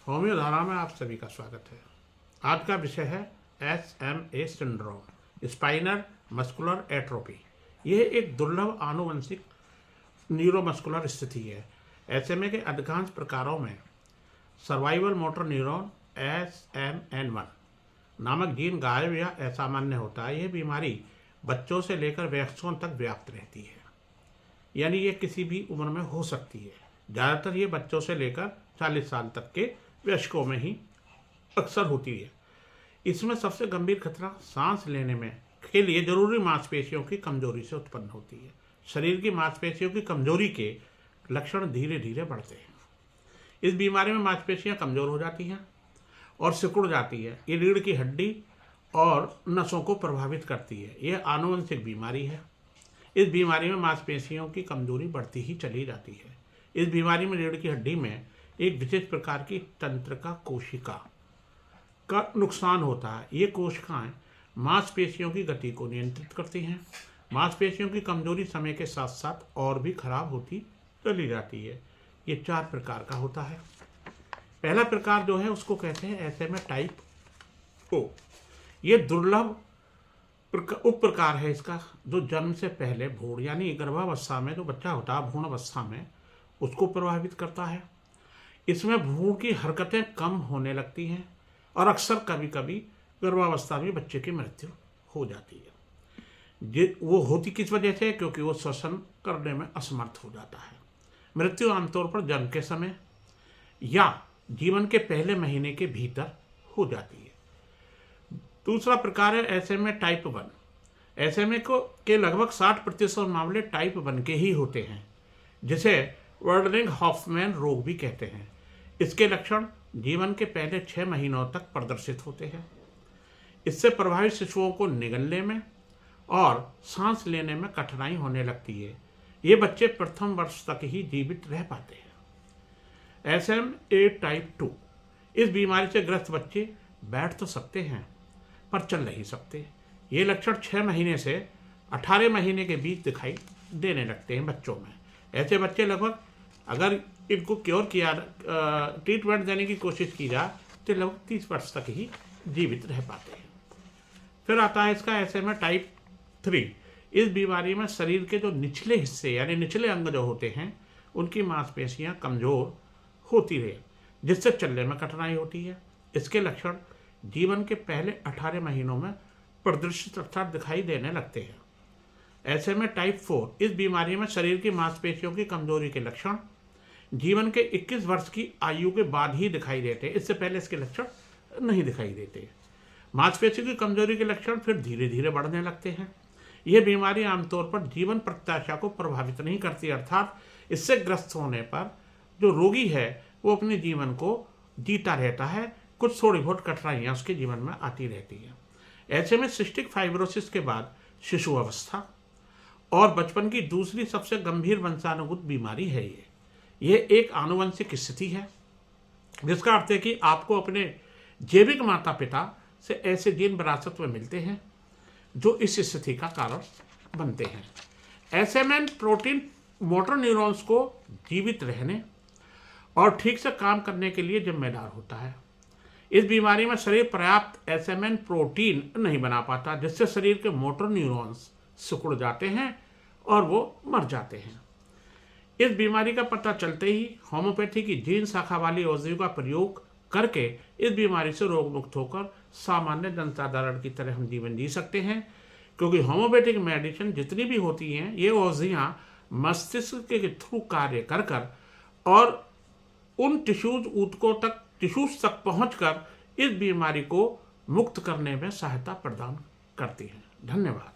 Homeo धारा में आप सभी का स्वागत है। आज का विषय है SMA syndrome, spinal muscular atrophy. यह एक दुर्लभ आनुवंशिक न्यूरोमस्कुलर स्थिति है। SMA के अधिकांश प्रकारों में सर्वाइवल मोटर न्यूरॉन SMN1 नामक जीन गायब या असामान्य होता है। यह बीमारी बच्चों से लेकर वयस्कों तक व्याप्त रहती है, यानी ये किसी भी उम्र में हो सकती है। ज़्यादातर ये बच्चों से लेकर 40 साल तक के वयस्कों में ही अक्सर होती है। इसमें सबसे गंभीर खतरा सांस लेने में के लिए जरूरी मांसपेशियों की कमजोरी से उत्पन्न होती है। शरीर की मांसपेशियों की कमजोरी के लक्षण धीरे धीरे बढ़ते हैं। इस बीमारी में मांसपेशियां कमजोर हो जाती हैं और सिकुड़ जाती है। ये रीढ़ की हड्डी और नसों को प्रभावित करती है। यह आनुवंशिक बीमारी है। इस बीमारी में मांसपेशियों की कमजोरी बढ़ती ही चली जाती है। इस बीमारी में रीढ़ की हड्डी में एक विशेष प्रकार की तंत्रिका कोशिका का नुकसान होता है। ये कोशिकाएं मांसपेशियों की गति को नियंत्रित करती हैं। मांसपेशियों की कमजोरी समय के साथ साथ और भी खराब होती चली जाती है। ये 4 प्रकार का होता है। पहला प्रकार जो है उसको कहते हैं SMA टाइप O। ये दुर्लभ उप प्रकार है इसका, जो जन्म से पहले भ्रूण यानी गर्भावस्था में जो बच्चा होता है भ्रूण अवस्था में, उसको प्रभावित करता है। इसमें भ्रूण की हरकतें कम होने लगती हैं और अक्सर कभी कभी गर्भावस्था में बच्चे की मृत्यु हो जाती है। वो होती किस वजह से? क्योंकि वो श्वसन करने में असमर्थ हो जाता है। मृत्यु आमतौर पर जन्म के समय या जीवन के पहले महीने के भीतर हो जाती है। दूसरा प्रकार है SMA टाइप 1। SMA के लगभग 60% मामले टाइप 1 के ही होते हैं, जिसे वर्डनिंग हॉफमैन रोग भी कहते हैं। इसके लक्षण जीवन के पहले 6 महीनों तक प्रदर्शित होते हैं। इससे प्रभावित शिशुओं को निगलने में और सांस लेने में कठिनाई होने लगती है। ये बच्चे प्रथम वर्ष तक ही जीवित रह पाते हैं। SMA type 2। इस बीमारी से ग्रस्त बच्चे बैठ तो सकते हैं पर चल नहीं सकते। ये लक्षण 6 महीने से 18 महीने के बीच दिखाई देने लगते हैं बच्चों में। ऐसे बच्चे लगभग, अगर इनको क्योर किया, ट्रीटमेंट देने की कोशिश की जाए तो लगभग 30 वर्ष तक ही जीवित रह पाते हैं। फिर आता है इसका SMA टाइप 3। इस बीमारी में शरीर के जो निचले हिस्से यानी निचले अंग जो होते हैं उनकी मांसपेशियां कमजोर होती रहे, जिससे चलने में कठिनाई होती है। इसके लक्षण जीवन के पहले 18 महीनों में प्रदर्शित अर्थात दिखाई देने लगते हैं। SMA type 4। इस बीमारी में शरीर की मांसपेशियों की कमजोरी के लक्षण जीवन के 21 वर्ष की आयु के बाद ही दिखाई देते हैं। इससे पहले इसके लक्षण नहीं दिखाई देते। मांसपेशियों की कमजोरी के लक्षण फिर धीरे धीरे बढ़ने लगते हैं। यह बीमारी आमतौर पर जीवन प्रत्याशा को प्रभावित नहीं करती, अर्थात इससे ग्रस्त होने पर जो रोगी है वो अपने जीवन को जीता रहता है। कुछ थोड़ी बहुत कठिनाइयाँ उसके जीवन में आती रहती हैं। ऐसे में सिस्टिक फाइब्रोसिस के बाद शिशु अवस्था और बचपन की दूसरी सबसे गंभीर वंशानुगत बीमारी है। ये एक आनुवंशिक स्थिति है, जिसका अर्थ है कि आपको अपने जैविक माता पिता से ऐसे जीन विरासत में मिलते हैं जो इस स्थिति का कारण बनते हैं। SMN प्रोटीन मोटर न्यूरॉन्स को जीवित रहने और ठीक से काम करने के लिए जिम्मेदार होता है। इस बीमारी में शरीर पर्याप्त SMN प्रोटीन नहीं बना पाता, जिससे शरीर के मोटर न्यूरॉन्स सिकुड़ जाते हैं और वो मर जाते हैं। इस बीमारी का पता चलते ही होम्योपैथी की जीन शाखा वाली औषधियों का प्रयोग करके इस बीमारी से रोग मुक्त होकर सामान्य जनसाधारण की तरह हम जीवन जी सकते हैं। क्योंकि होम्योपैथिक मेडिसिन जितनी भी होती हैं, ये औषधियाँ मस्तिष्क के थ्रू कार्य कर कर और उन टिश्यूज तक पहुंचकर इस बीमारी को मुक्त करने में सहायता प्रदान करती हैं। धन्यवाद।